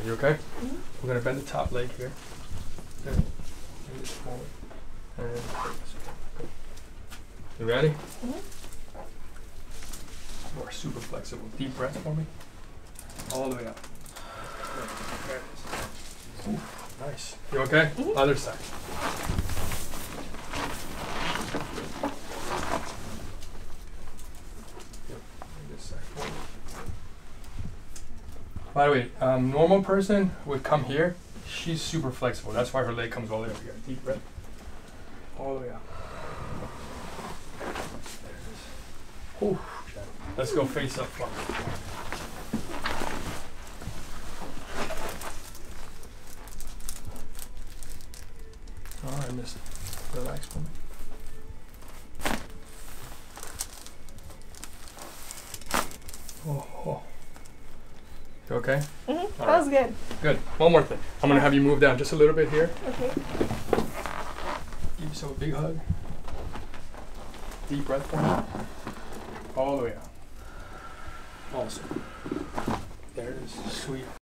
side. You okay? Mm-hmm. We're gonna bend the top leg here. And bring this forward. And take this forward. Good. You ready? Mm-hmm. You are super flexible. Deep breath for me. All the way up. There it is. Ooh, nice. You okay? Mm-hmm. Other side. This side forward. By the way, normal person would come here. She's super flexible. That's why her leg comes all the way up here. Deep breath. All the way up. There it is. Ooh, okay. Let's go face up front. Oh, I missed it. Relax for me. Oh. You okay? Mm-hmm. That All was good. Good. One more thing. I'm gonna have you move down just a little bit here. Okay. Give yourself a big hug. Deep breath for me. All the way out. Awesome. There it is. Sweet.